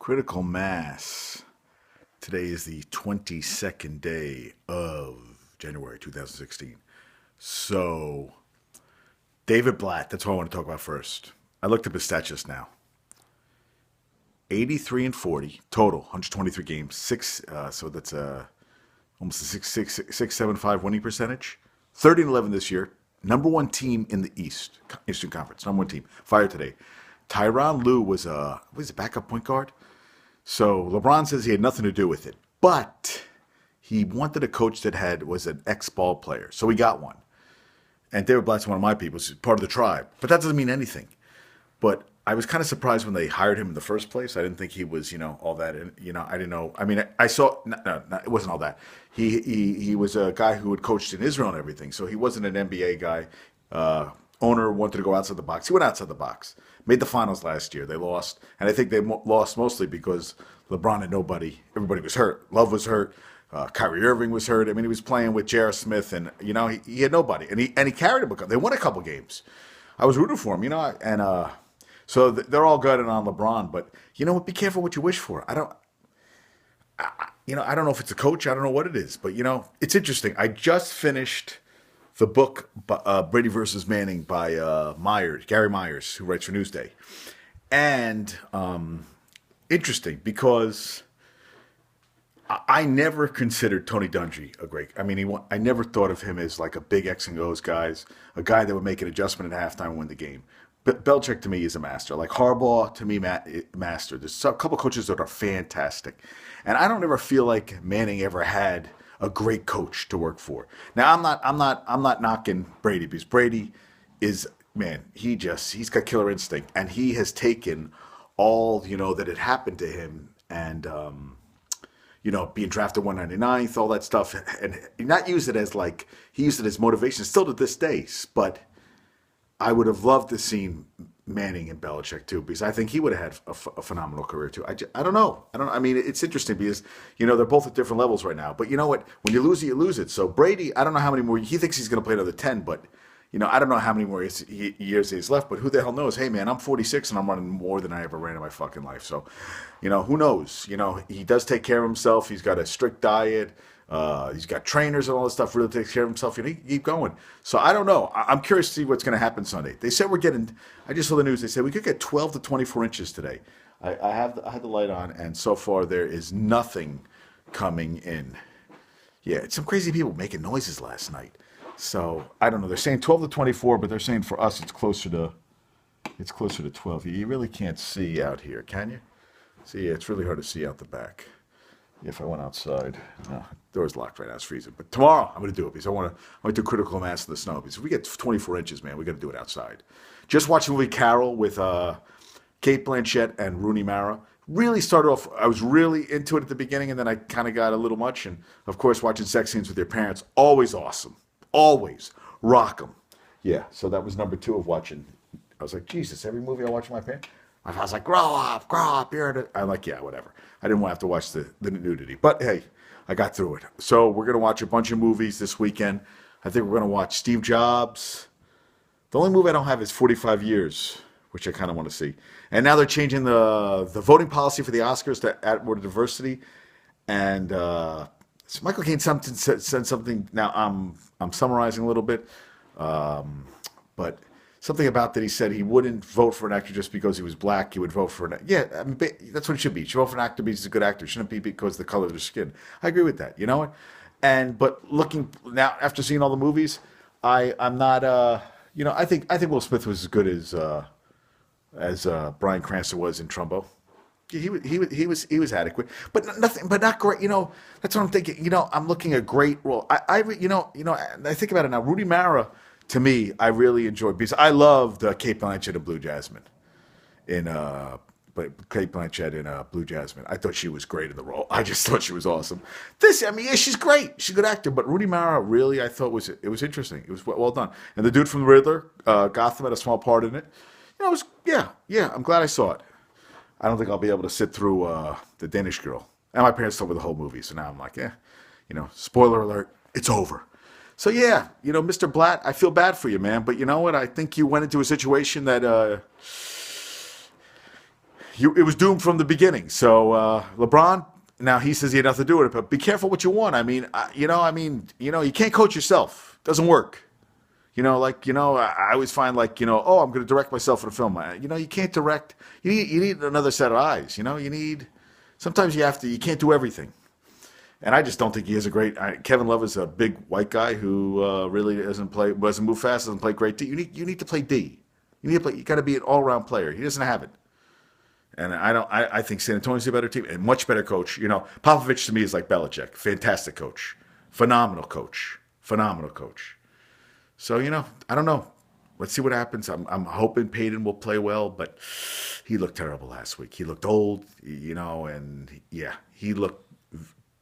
Critical Mass. Today is the 22nd day of January 2016. So, David Blatt, that's what I want to talk about first. I looked up his stats just now. 83 and 40 total, 123 games. So that's almost a 6.75 winning percentage. 30 and 11 this year. Number one team in the Eastern Conference. Number one team. Fired today. Tyronn Lue was a backup point guard. So LeBron says he had nothing to do with it, but he wanted a coach that was an ex-ball player. So he got one. And David Blatt's one of my people. He's part of the tribe. But that doesn't mean anything. But I was kind of surprised when they hired him in the first place. I didn't think he was, all that. I didn't know. I mean, I saw. No, it wasn't all that. He was a guy who had coached in Israel and everything. So he wasn't an NBA guy. Owner wanted to go outside the box. He went outside the box. Made the finals last year. They lost, and I think they lost mostly because LeBron had nobody. Everybody was hurt. Love was hurt. Kyrie Irving was hurt. I mean, he was playing with J.R. Smith, and he had nobody, and he carried him. They won a couple games. I was rooting for him, and so they're all gutted on LeBron. But you know what? Be careful what you wish for. I don't know if it's a coach. I don't know what it is, but it's interesting. I just finished the book Brady versus Manning by Gary Myers, who writes for Newsday. And interesting because I never considered Tony Dungy a great. I mean, I never thought of him as like a big X and O's guy, a guy that would make an adjustment at halftime and win the game. But Belichick to me is a master. Like Harbaugh to me, master. There's a couple coaches that are fantastic, and I don't ever feel like Manning ever had a great coach to work for. Now I'm not knocking Brady because Brady is, man, he's got killer instinct, and he has taken all that had happened to him and being drafted 199th, all that stuff, and not use it as he used it as motivation still to this day. But I would have loved to seen Manning and Belichick too, because I think he would have had a phenomenal career too. I don't know. I mean, it's interesting because they're both at different levels right now. But you know what? When you lose it, you lose it. So Brady, I don't know how many more. He thinks he's going to play another 10, but I don't know how many more years he's left. But who the hell knows? Hey man, I'm 46 and I'm running more than I ever ran in my fucking life. So, who knows? He does take care of himself. He's got a strict diet. He's got trainers and all this stuff. Really takes care of himself. He keep going. So I don't know. I'm curious to see what's going to happen Sunday. They said we're getting. I just saw the news. They said we could get 12 to 24 inches today. I had the light on, and so far there is nothing coming in. Yeah, it's some crazy people making noises last night. So I don't know. They're saying 12 to 24, but they're saying for us it's closer to 12. You really can't see out here, can you? See, it's really hard to see out the back. If I went outside, no, door's locked right now. It's freezing. But tomorrow I'm going to do it because I want to do critical mass in the snow. Because if we get 24 inches, man, we got to do it outside. Just watching the movie Carol with Kate Blanchett and Rooney Mara. Really started off. I was really into it at the beginning, and then I kind of got a little much. And of course, watching sex scenes with your parents, always awesome. Always rock them. Yeah. So that was number 2 of watching. I was like, Jesus, every movie I watch with my parents. I was like, grow up, you're in it. I'm like, yeah, whatever. I didn't want to have to watch the nudity. But hey, I got through it. So we're going to watch a bunch of movies this weekend. I think we're going to watch Steve Jobs. The only movie I don't have is 45 Years, which I kind of want to see. And now they're changing the voting policy for the Oscars to add more diversity. And so Michael Caine said something. Now I'm summarizing a little bit. But something about that he said he wouldn't vote for an actor just because he was black. He would vote for an. Yeah, I mean, that's what it should be. You should vote for an actor because he's a good actor. It shouldn't be because of the color of their skin. I agree with that. You know what? But looking now after seeing all the movies, I'm not. I think Will Smith was as good as Bryan Cranston was in Trumbo. He was adequate, but nothing, but not great. That's what I'm thinking. I'm looking at great role. I think about it now. Rudy Mara. To me, I really enjoyed because I loved Kate Blanchett in Blue Jasmine. Kate Blanchett in Blue Jasmine. I thought she was great in the role. I just thought she was awesome. She's great. She's a good actor. But Rooney Mara, really, I thought it was interesting. It was well done. And the dude from The Riddler, Gotham, had a small part in it. It was I'm glad I saw it. I don't think I'll be able to sit through The Danish Girl. And my parents told me the whole movie, so now I'm like, spoiler alert, it's over. So yeah, Mr. Blatt, I feel bad for you, man. But you know what? I think you went into a situation that it was doomed from the beginning. So LeBron, now he says he had nothing to do with it, but be careful what you want. You can't coach yourself. It doesn't work. I always find oh, I'm going to direct myself in a film. You can't direct. You need another set of eyes. Sometimes you can't do everything. And I just don't think he is a great. Kevin Love is a big white guy who really doesn't move fast, doesn't play great D. You need to play D. You got to be an all around player. He doesn't have it. And I think San Antonio's a better team and much better coach. Popovich to me is like Belichick, fantastic coach, phenomenal coach, phenomenal coach. So I don't know. Let's see what happens. I'm hoping Peyton will play well, but he looked terrible last week. He looked old, and yeah, he looked.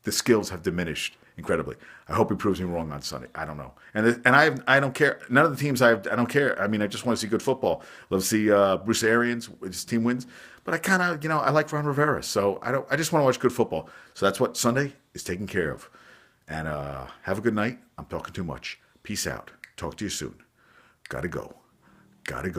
The skills have diminished incredibly. I hope he proves me wrong on Sunday. I don't know, I don't care. None of the teams I don't care. I mean, I just want to see good football. Love to see Bruce Arians, his team wins. But I kind of, I like Ron Rivera, so I just want to watch good football. So that's what Sunday is taken care of. And have a good night. I'm talking too much. Peace out. Talk to you soon. Gotta go. Gotta go.